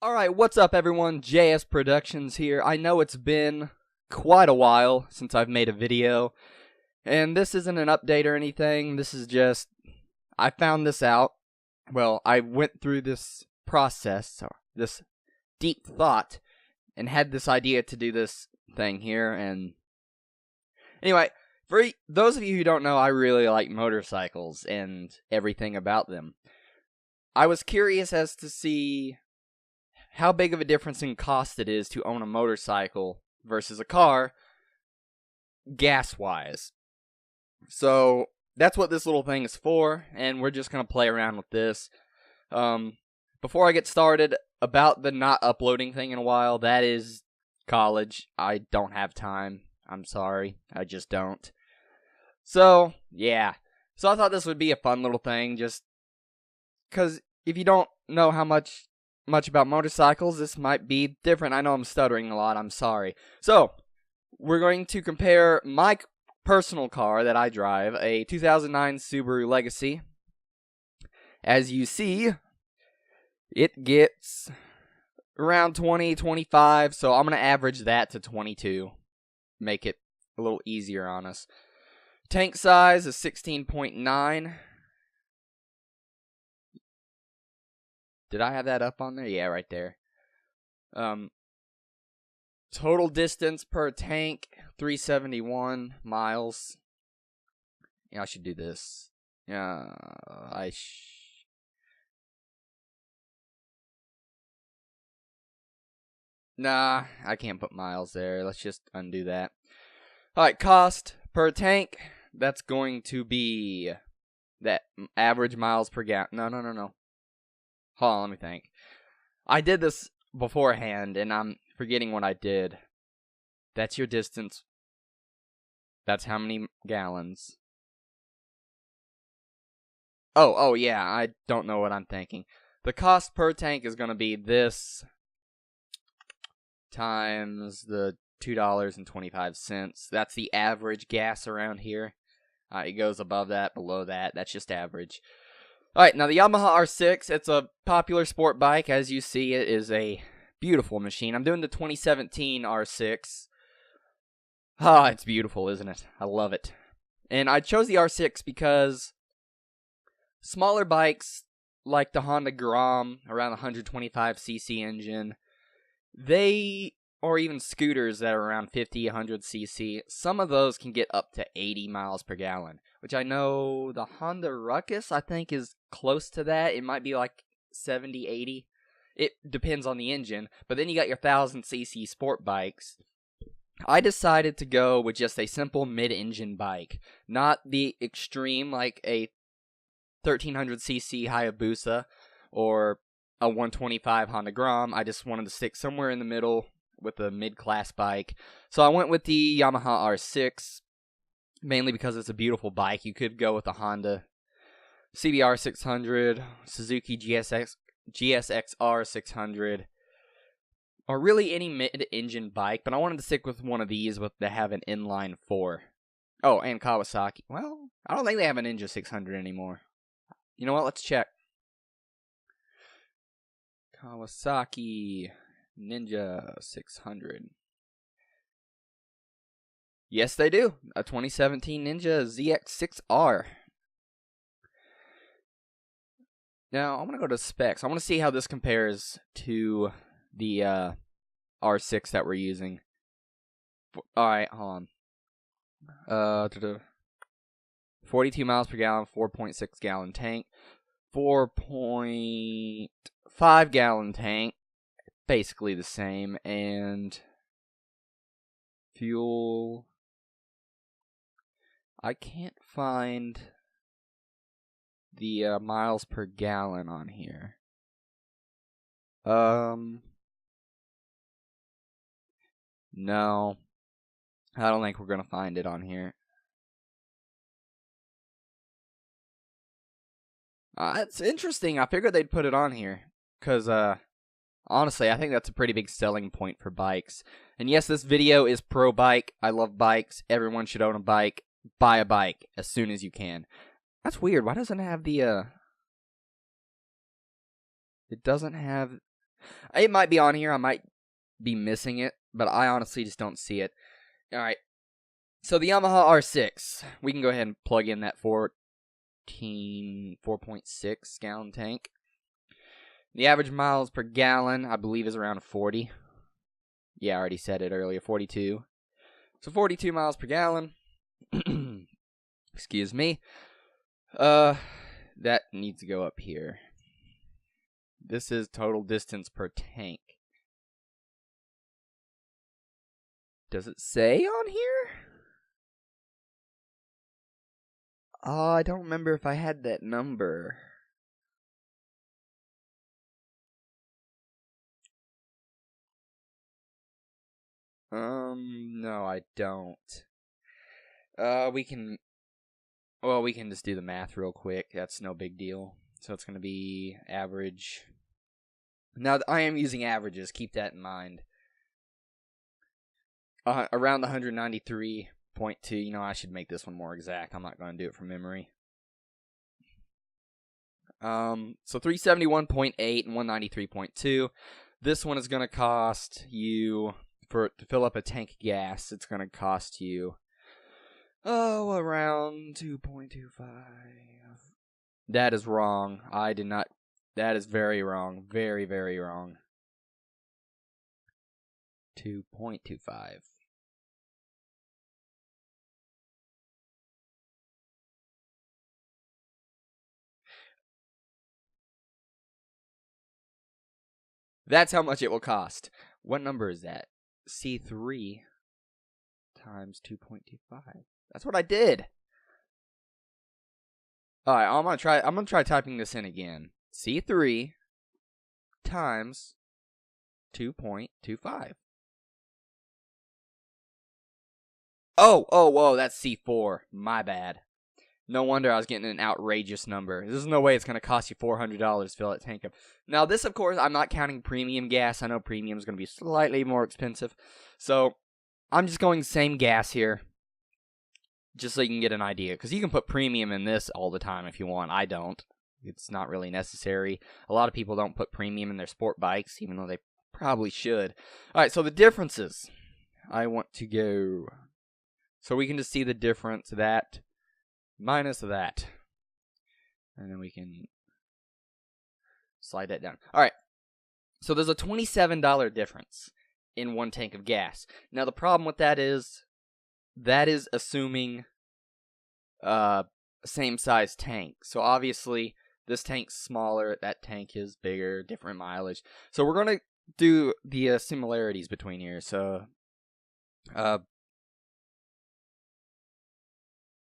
Alright, what's up everyone? JS Productions here. I know it's been quite a while since I've made a video, and this isn't an update or anything. This is just, I found this out. Well, I went through this process, or this deep thought, and had this idea to do this thing here, and anyway, for those of you who don't know, I really like motorcycles and everything about them. I was curious as to see how big of a difference in cost it is to own a motorcycle versus a car, gas-wise. So, that's what this little thing is for, and we're just going to play around with this. Before I get started, about the not uploading thing in a while, that is college. I don't have time. I'm sorry. I just don't. So, yeah. So I thought this would be a fun little thing, just because if you don't know how much about motorcycles, this might be different. I know I'm stuttering a lot, I'm sorry. So, we're going to compare my personal car that I drive, a 2009 Subaru Legacy. As you see, it gets around 20, 25, so I'm going to average that to 22. Make it a little easier on us. Tank size is 16.9. Did I have that up on there? Yeah, right there. Total distance per tank, 371 miles. Yeah, I should do this. Yeah, Nah, I can't put miles there. Let's just undo that. Alright, cost per tank. That's going to be that average miles per gallon. No. Hold on, let me think. I did this beforehand, and I'm forgetting what I did. That's your distance. That's how many gallons. Oh, yeah, I don't know what I'm thinking. The cost per tank is going to be this times the $2.25. That's the average gas around here. It goes above that, below that. That's just average. Alright, now the Yamaha R6, it's a popular sport bike. As you see, it is a beautiful machine. I'm doing the 2017 R6. Ah, it's beautiful, isn't it? I love it. And I chose the R6 because smaller bikes, like the Honda Grom, around 125cc engine, or even scooters that are around 50, 100cc, some of those can get up to 80 miles per gallon. Which I know the Honda Ruckus, I think, is close to that. It might be like 70, 80. It depends on the engine. But then you got your 1000cc sport bikes. I decided to go with just a simple mid-engine bike. Not the extreme, like a 1300cc Hayabusa or a 125 Honda Grom. I just wanted to stick somewhere in the middle with a mid-class bike. So I went with the Yamaha R6. Mainly because it's a beautiful bike. You could go with a Honda CBR 600, Suzuki GSX-R 600, or really any mid-engine bike, but I wanted to stick with one of these that have an inline 4. Oh, and Kawasaki. Well, I don't think they have a Ninja 600 anymore. You know what? Let's check. Kawasaki Ninja 600. Yes, they do. A 2017 Ninja ZX-6R. Now, I'm going to go to specs. I want to see how this compares to the R6 that we're using. Alright, hold on. 42 miles per gallon, 4.6 gallon tank. 4.5 gallon tank. Basically the same. And fuel. I can't find the miles per gallon on here. No. I don't think we're going to find it on here. It's interesting. I figured they'd put it on here. Because, honestly, I think that's a pretty big selling point for bikes. And yes, this video is pro bike. I love bikes. Everyone should own a bike. Buy a bike as soon as you can. That's weird. Why doesn't it have the, It doesn't have It might be on here. I might be missing it, but I honestly just don't see it. All right. So the Yamaha R6, we can go ahead and plug in that 4.6 gallon tank. The average miles per gallon, I believe, is around 40. Yeah, I already said it earlier, 42. So 42 miles per gallon. Excuse me. That needs to go up here. This is total distance per tank. Does it say on here? Oh, I don't remember if I had that number. No, I don't. We can just do the math real quick. That's no big deal. So it's going to be average. Now, I am using averages. Keep that in mind. Around the 193.2. You know, I should make this one more exact. I'm not going to do it from memory. So 371.8 and 193.2. This one is going to cost you, to fill up a tank of gas, it's going to cost you, around 2.25. That is wrong. I did not. That is very wrong. Very, very wrong. 2.25. That's how much it will cost. What number is that? C3 times 2.25. That's what I did. All right, I'm gonna try typing this in again. C3 times 2.25. Whoa, that's C4. My bad. No wonder I was getting an outrageous number. There's no way it's going to cost you $400 to fill that tank up. Now, this, of course, I'm not counting premium gas. I know premium is going to be slightly more expensive. So, I'm just going same gas here, just so you can get an idea. Because you can put premium in this all the time if you want. I don't. It's not really necessary. A lot of people don't put premium in their sport bikes, even though they probably should. All right, so the differences. I want to go... So we can just see the difference, that minus that. And then we can slide that down. All right. So there's a $27 difference in one tank of gas. Now the problem with that is assuming same size tank. So obviously this tank's smaller, that tank is bigger, different mileage. So we're going to do the similarities between here. So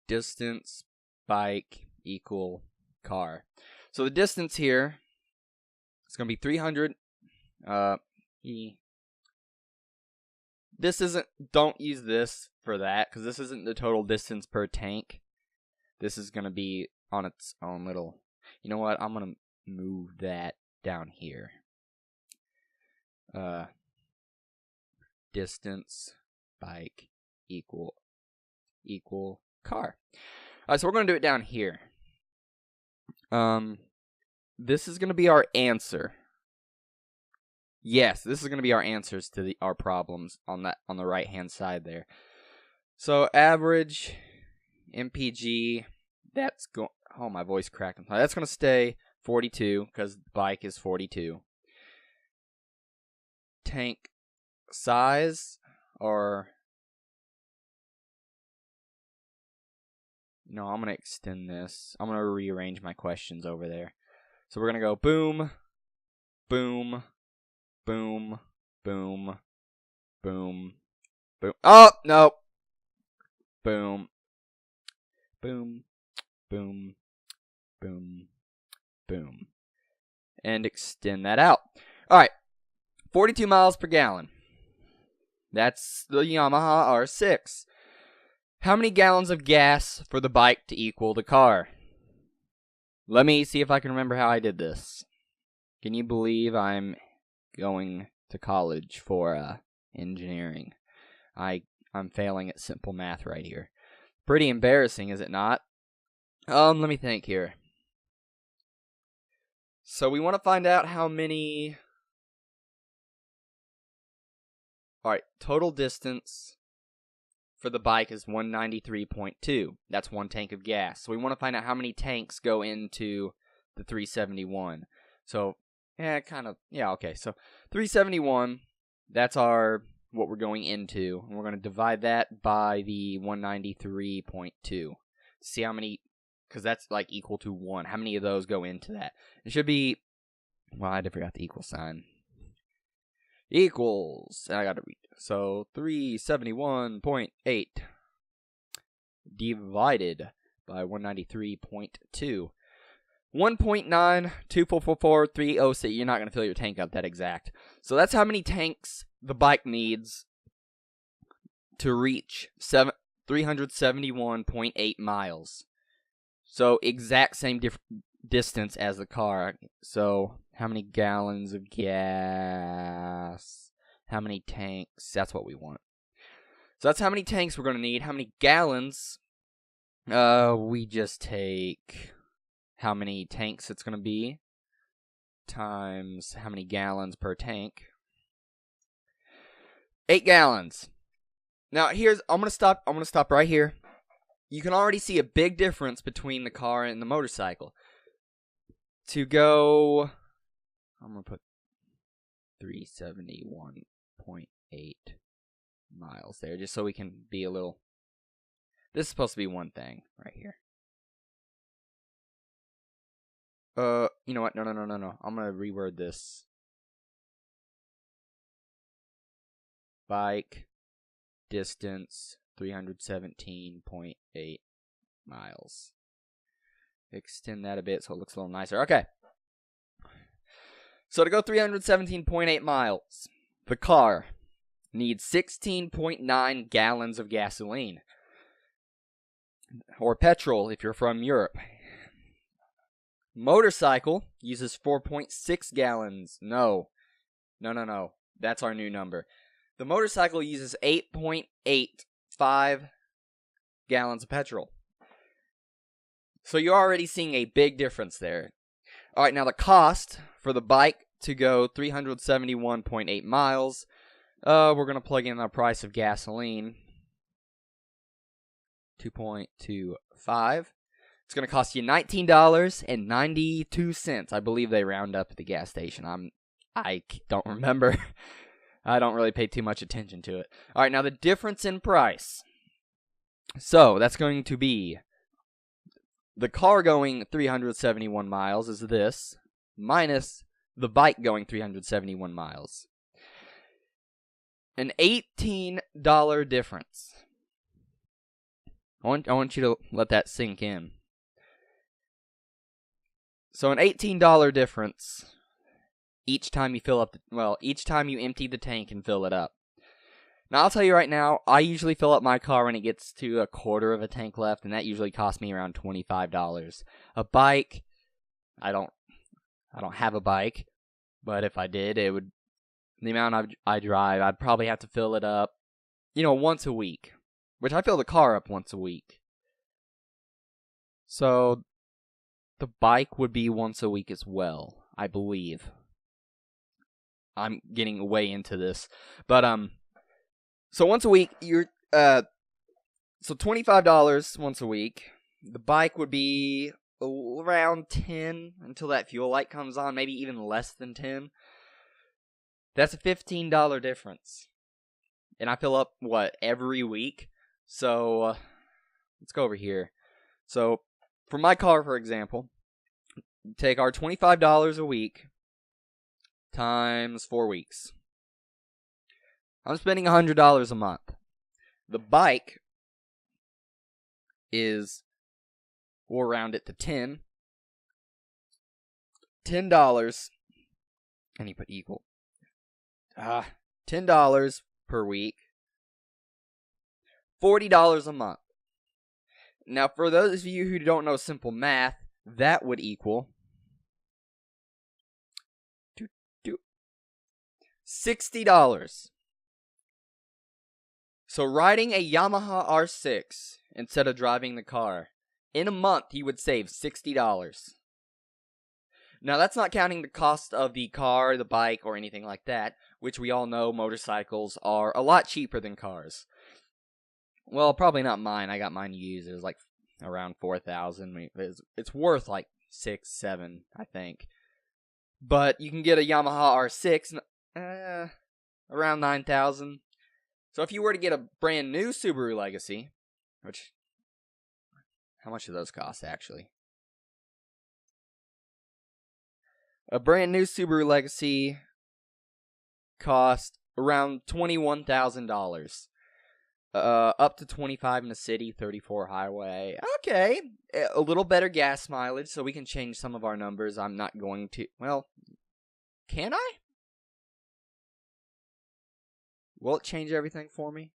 distance, bike, equal, car. So the distance here is going to be 300. This isn't, don't use this for that, because this isn't the total distance per tank. This is going to be on its own little, you know what, I'm going to move that down here. Distance, bike, equal, car. So we're going to do it down here. This is going to be our answer. Yes, this is going to be our answers to our problems on the right hand side there. So average MPG, that's going. Oh, my voice cracked. That's going to stay 42 because the bike is 42. Tank size, or no, I'm going to extend this. I'm going to rearrange my questions over there. So we're going to go boom, boom, boom, boom, boom, boom. Oh, no. Boom, boom, boom, boom, boom. And extend that out. All right. 42 miles per gallon. That's the Yamaha R6. How many gallons of gas for the bike to equal the car? Let me see if I can remember how I did this. Can you believe I'm going to college for engineering? I'm failing at simple math right here. Pretty embarrassing, is it not? Let me think here. So we want to find out how many Alright, total distance for the bike is 193.2. That's one tank of gas. So we want to find out how many tanks go into the 371. So, okay. So 371, that's what we're going into. And we're going to divide that by the 193.2. See how many, because that's like equal to 1. How many of those go into that? It should be, well, I forgot the equal sign. Equals, and I got to read. So 371.8 divided by 193.2. 1.9244430. You're not going to fill your tank up that exact. So that's how many tanks the bike needs to reach 371.8 miles. So exact same distance as the car. So how many gallons of gas? How many tanks? That's what we want. So that's how many tanks we're going to need. How many gallons? We just take how many tanks it's going to be times how many gallons per tank. 8 gallons. Now I'm going to stop right here. You can already see a big difference between the car and the motorcycle. To go, I'm going to put 371.8 miles there, just so we can be a little, this is supposed to be one thing right here. You know what, no, I'm going to reword this. Bike distance 317.8 miles. Extend that a bit so it looks a little nicer. Okay. So to go 317.8 miles, the car needs 16.9 gallons of gasoline. Or petrol if you're from Europe. Motorcycle uses 4.6 gallons. No. That's our new number. The motorcycle uses 8.85 gallons of petrol. So you're already seeing a big difference there. All right, now the cost for the bike to go 371.8 miles, we're going to plug in our price of gasoline, 2.25. It's going to cost you $19.92. I believe they round up at the gas station. I don't remember. I don't really pay too much attention to it. All right, now the difference in price. So that's going to be the car going 371 miles is this, minus the bike going 371 miles. An $18 difference. I want you to let that sink in. So an $18 difference each time you each time you empty the tank and fill it up. Now, I'll tell you right now, I usually fill up my car when it gets to a quarter of a tank left, and that usually costs me around $25. A bike, I don't have a bike, but if I did, it would, the amount I drive, I'd probably have to fill it up, once a week, which I fill the car up once a week. So, the bike would be once a week as well, I believe. I'm getting way into this, but, so once a week, so $25 once a week. The bike would be around $10 until that fuel light comes on, maybe even less than $10. That's a $15 difference. And I fill up, every week? So, let's go over here. So, for my car, for example, take our $25 a week times 4 weeks. I'm spending $100 a month. The bike we'll round it to 10. $10, and you put equal. $10 per week. $40 a month. Now, for those of you who don't know simple math, that would equal $60. So riding a Yamaha R6 instead of driving the car, in a month you would save $60. Now, that's not counting the cost of the car, the bike, or anything like that, which we all know motorcycles are a lot cheaper than cars. Well, probably not mine. I got mine used. It was like around $4,000. It's worth like $6, $7, I think. But you can get a Yamaha R6 around $9,000. So if you were to get a brand new Subaru Legacy, which, how much do those cost actually? A brand new Subaru Legacy cost around $21,000. Up to 25 in the city, 34 highway. Okay, a little better gas mileage, so we can change some of our numbers. I'm not going to. Well, can I? Will it change everything for me?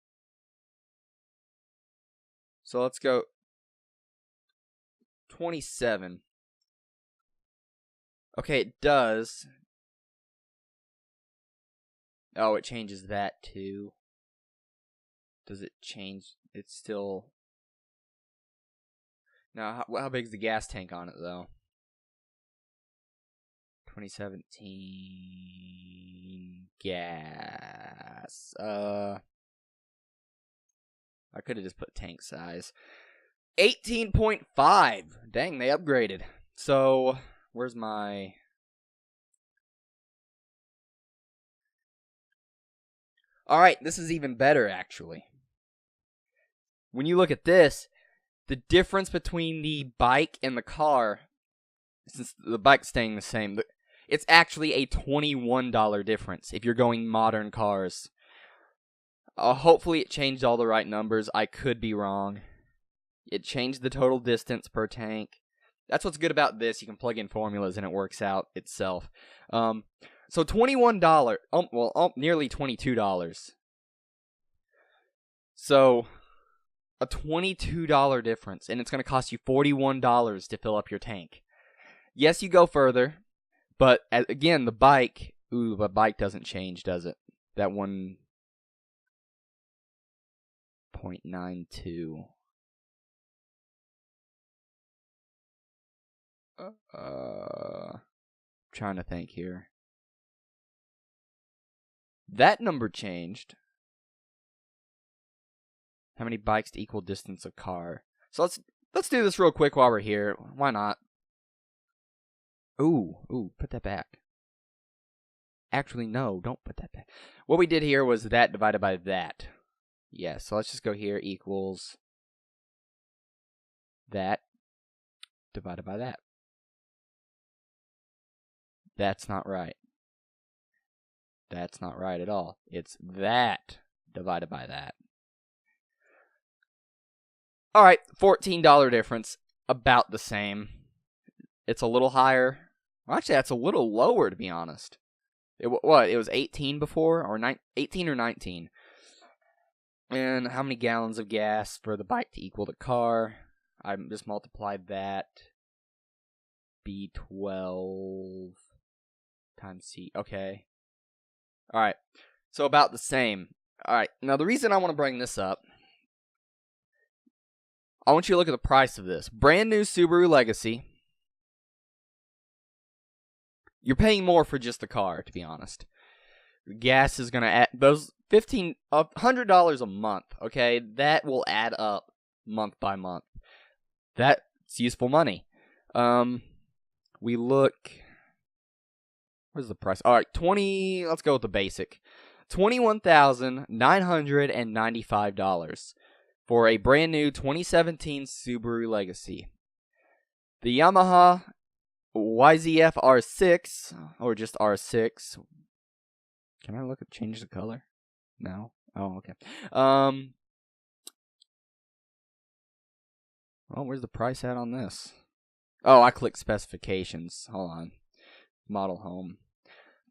So let's go 27. Okay, it does. Oh, it changes that too. Does it change? It's still. Now, how big is the gas tank on it, though? 2017 gas. I could have just put tank size. 18.5. Dang, they upgraded. So, where's my... Alright, this is even better, actually. When you look at this, the difference between the bike and the car, since the bike's staying the same, it's actually a $21 difference if you're going modern cars. Hopefully it changed all the right numbers. I could be wrong. It changed the total distance per tank. That's what's good about this. You can plug in formulas and it works out itself. So $21, nearly $22. So a $22 difference, and it's going to cost you $41 to fill up your tank. Yes, you go further, but again, the bike doesn't change, does it? That 1.92. Trying to think here. That number changed. How many bikes to equal distance of car? So let's do this real quick while we're here. Why not? Ooh, put that back. Actually, no, don't put that back. What we did here was that divided by that. Yeah, so let's just go here, equals that divided by that. That's not right. That's not right at all. It's that divided by that. Alright, $14 difference. About the same. It's a little higher. Well, actually, that's a little lower, to be honest. It was 18 before? Or 18 or 19? And how many gallons of gas for the bike to equal the car? I just multiplied that. B12 times C. Okay. Alright. So about the same. Alright. Now, the reason I want to bring this up, I want you to look at the price of this. Brand new Subaru Legacy. You're paying more for just the car, to be honest. Gas is going to add those $100 a month, okay? That will add up month by month. That's useful money. We look, where's the price? All right, let's go with the basic. $21,995 for a brand new 2017 Subaru Legacy. The Yamaha YZF R6, or just R6. Can I change the color? No? Oh, okay. Well, where's the price at on this? Oh, I clicked specifications. Hold on. Model home.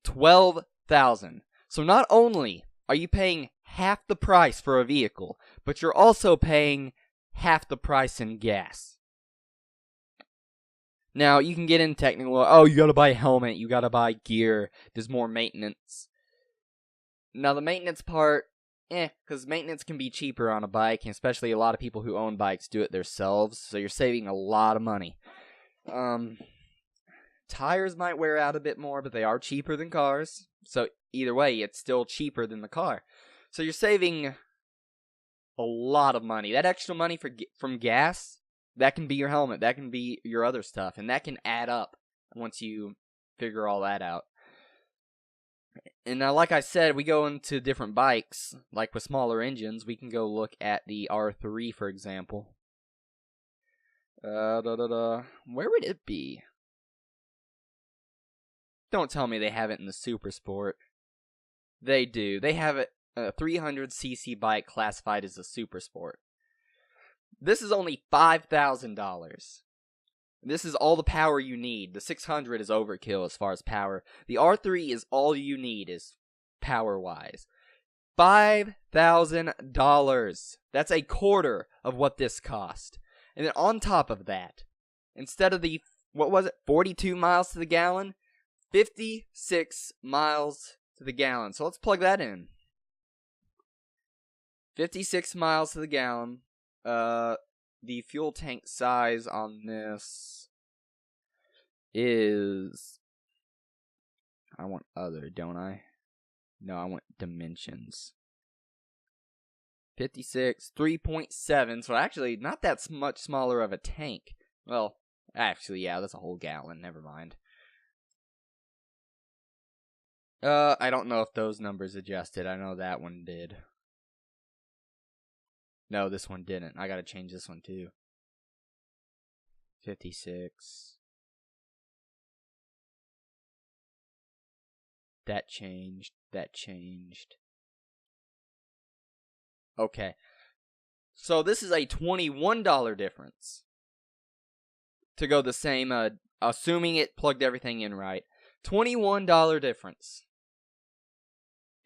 $12,000. So not only are you paying half the price for a vehicle, but you're also paying half the price in gas. Now, you can get in technical. Oh, you gotta buy a helmet. You gotta buy gear. There's more maintenance. Now, the maintenance part, because maintenance can be cheaper on a bike, and especially a lot of people who own bikes do it themselves, so you're saving a lot of money. Tires might wear out a bit more, but they are cheaper than cars. So either way, it's still cheaper than the car. So you're saving a lot of money. That extra money from gas, that can be your helmet, that can be your other stuff, and that can add up once you figure all that out. And now, like I said, we go into different bikes, like with smaller engines. We can go look at the R3, for example. Where would it be? Don't tell me they have it in the Super Sport. They do. They have a 300cc bike classified as a Super Sport. This is only $5,000. This is all the power you need. The 600 is overkill as far as power. The R3 is all you need is power-wise. $5,000. That's a quarter of what this cost. And then on top of that, instead of the, 42 miles to the gallon? 56 miles to the gallon. So let's plug that in. 56 miles to the gallon. The fuel tank size on this is... I want other, don't I? No, I want dimensions. 56, 3.7, so actually not that much smaller of a tank. Well, actually, yeah, that's a whole gallon, never mind. I don't know if those numbers adjusted. I know that one did. No, this one didn't. I gotta change this one too. 56. That changed. That changed. Okay. So this is a $21 difference. To go the same, assuming it plugged everything in right. $21 difference.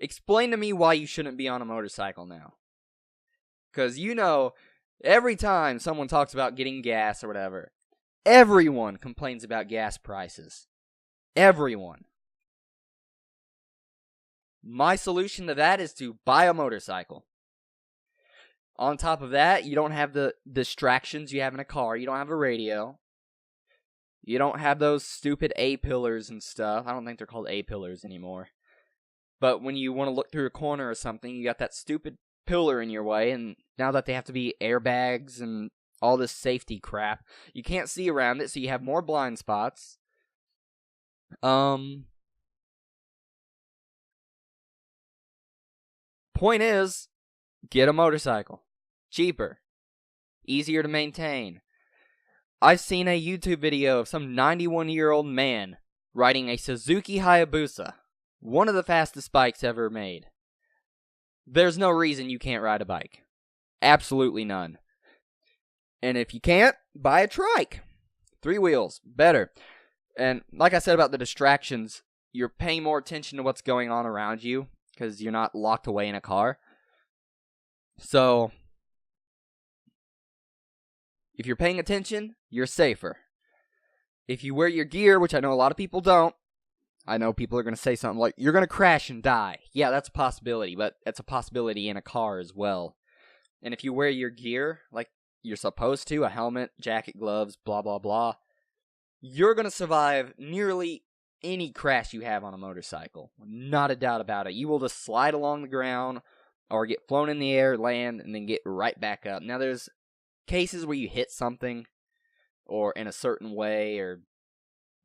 Explain to me why you shouldn't be on a motorcycle now. Because you know, every time someone talks about getting gas or whatever, everyone complains about gas prices. Everyone. My solution to that is to buy a motorcycle. On top of that, you don't have the distractions you have in a car. You don't have a radio. You don't have those stupid A-pillars and stuff. I don't think they're called A-pillars anymore. But when you want to look through a corner or something, you got that stupid pillar in your way, and now that they have to be airbags and all this safety crap, you can't see around it, so you have more blind spots. Point is, get a motorcycle. Cheaper. Easier to maintain. I've seen a YouTube video of some 91-year-old man riding a Suzuki Hayabusa, one of the fastest bikes ever made. There's no reason you can't ride a bike. Absolutely none. And if you can't, buy a trike. 3 wheels. Better. And like I said about the distractions, you're paying more attention to what's going on around you because you're not locked away in a car. So, if you're paying attention, you're safer. If you wear your gear, which I know a lot of people don't, I know people are going to say something like, you're going to crash and die. Yeah, that's a possibility, but that's a possibility in a car as well. And if you wear your gear like you're supposed to, a helmet, jacket, gloves, blah, blah, blah, you're going to survive nearly any crash you have on a motorcycle. Not a doubt about it. You will just slide along the ground or get flown in the air, land, and then get right back up. Now, there's cases where you hit something or in a certain way or,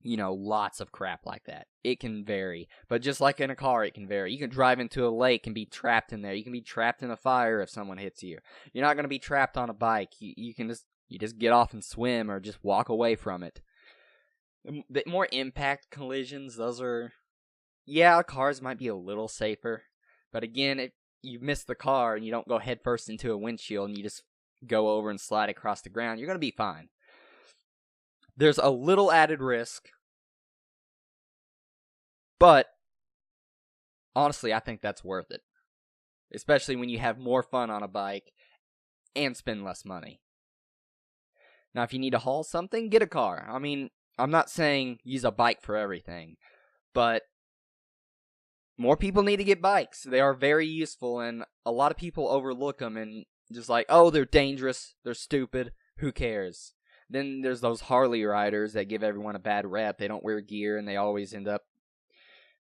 you know, lots of crap like that. It can vary. But just like in a car, it can vary. You can drive into a lake and be trapped in there. You can be trapped in a fire if someone hits you. You're not going to be trapped on a bike. You just get off and swim or just walk away from it. The more impact collisions, those are... Yeah, cars might be a little safer. But again, if you miss the car and you don't go headfirst into a windshield and you just go over and slide across the ground, you're going to be fine. There's a little added risk. But, honestly, I think that's worth it. Especially when you have more fun on a bike and spend less money. Now, if you need to haul something, get a car. I mean, I'm not saying use a bike for everything. But more people need to get bikes. They are very useful, and a lot of people overlook them and just like, oh, they're dangerous, they're stupid, who cares? Then there's those Harley riders that give everyone a bad rep. They don't wear gear, and they always end up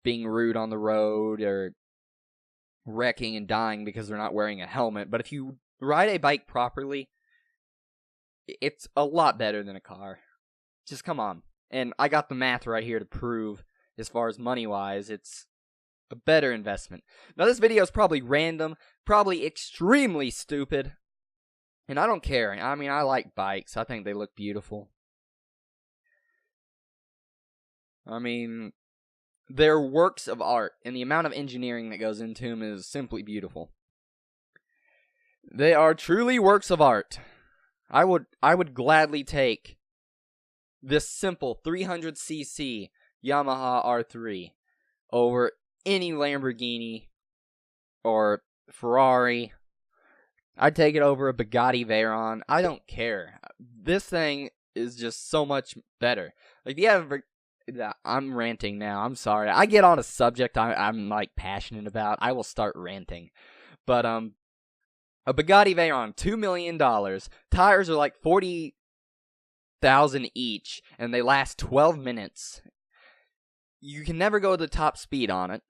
being rude on the road or wrecking and dying because they're not wearing a helmet. But if you ride a bike properly, it's a lot better than a car. Just come on. And I got the math right here to prove, as far as money-wise, it's a better investment. Now, this video is probably random, probably extremely stupid, and I don't care. I mean, I like bikes. I think they look beautiful. I mean, they're works of art, and the amount of engineering that goes into them is simply beautiful. They are truly works of art. I would gladly take this simple 300cc Yamaha R3 over any Lamborghini or Ferrari. I'd take it over a Bugatti Veyron. I don't care. This thing is just so much better. Like, I'm ranting now. I'm sorry. I get on a subject I'm like passionate about, I will start ranting. But a Bugatti Veyron, $2 million. Tires are like 40,000 each, and they last 12 minutes. You can never go the top speed on it.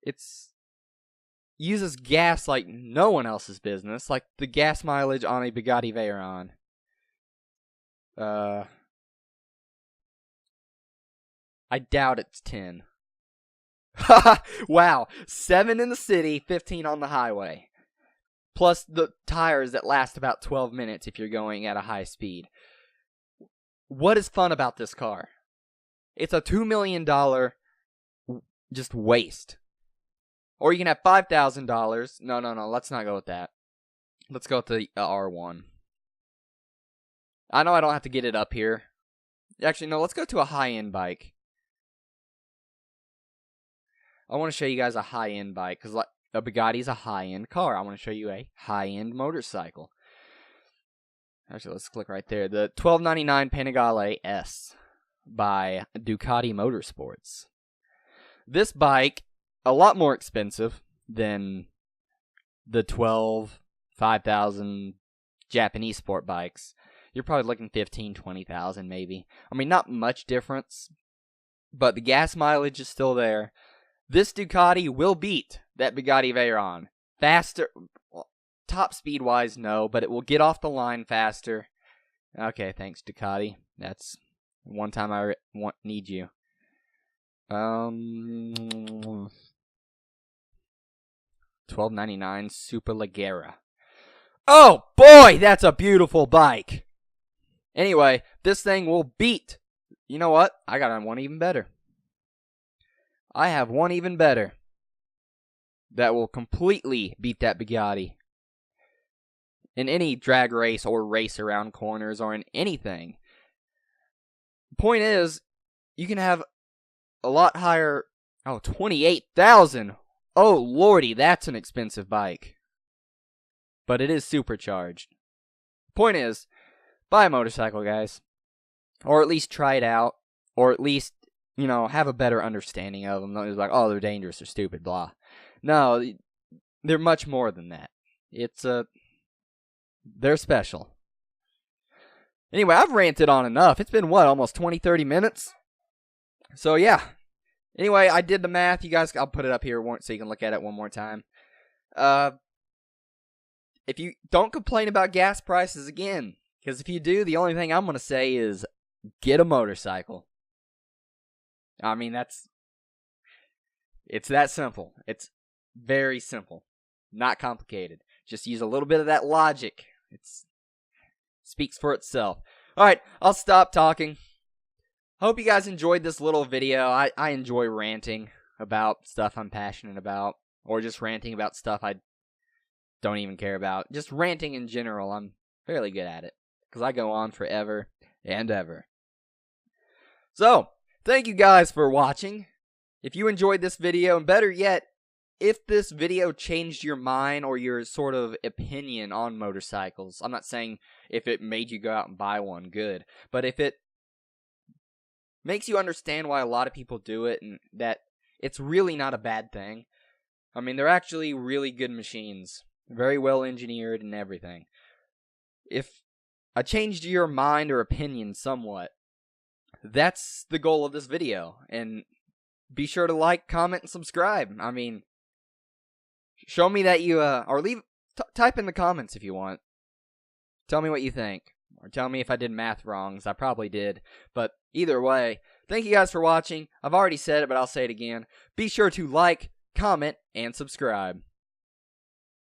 It's uses gas like no one else's business, like the gas mileage on a Bugatti Veyron. I doubt it's 10. Wow, 7 in the city, 15 on the highway. Plus the tires that last about 12 minutes if you're going at a high speed. What is fun about this car? It's a $2 million just waste. Or you can have $5,000. No, let's not go with that. Let's go with the R1. I know I don't have to get it up here. Actually, no, let's go to a high-end bike. I want to show you guys a high-end bike, because a Bugatti's a high-end car. I want to show you a high-end motorcycle. Actually, let's click right there. The 1299 Panigale S by Ducati Motorsports. This bike, a lot more expensive than the 5,000 Japanese sport bikes. You're probably looking 15, 20,000 maybe. I mean, not much difference, but the gas mileage is still there. This Ducati will beat that Bugatti Veyron. Faster, top speed wise, no, but it will get off the line faster. Okay, thanks Ducati. That's one time I need you. $12.99 Superleggera. Oh boy, that's a beautiful bike. Anyway, this thing will beat. You know what? I got one even better. I have one even better that will completely beat that Bugatti in any drag race or race around corners or in anything. Point is, you can have a lot higher. Oh, 28,000. Oh lordy, that's an expensive bike. But it is supercharged. Point is, buy a motorcycle, guys. Or at least try it out. Or at least, have a better understanding of them. It's like, oh, they're dangerous or stupid, blah. No, they're much more than that. They're special. Anyway, I've ranted on enough. It's been, almost 20, 30 minutes? So, yeah. Anyway, I did the math. You guys, I'll put it up here so you can look at it one more time. If you don't complain about gas prices again, because if you do, the only thing I'm going to say is get a motorcycle. I mean, it's that simple. It's very simple. Not complicated. Just use a little bit of that logic. It speaks for itself. Alright, I'll stop talking. Hope you guys enjoyed this little video. I enjoy ranting about stuff I'm passionate about. Or just ranting about stuff I don't even care about. Just ranting in general. I'm fairly good at it. Because I go on forever and ever. So, thank you guys for watching. If you enjoyed this video, and better yet, if this video changed your mind or your sort of opinion on motorcycles, I'm not saying if it made you go out and buy one, good. But if it makes you understand why a lot of people do it and that it's really not a bad thing. I mean, they're actually really good machines. Very well engineered and everything. If changed your mind or opinion somewhat. That's the goal of this video. And be sure to like, comment, and subscribe. I mean, show me that you, or type in the comments if you want. Tell me what you think. Or tell me if I did math wrong, because I probably did. But either way, thank you guys for watching. I've already said it, but I'll say it again. Be sure to like, comment, and subscribe.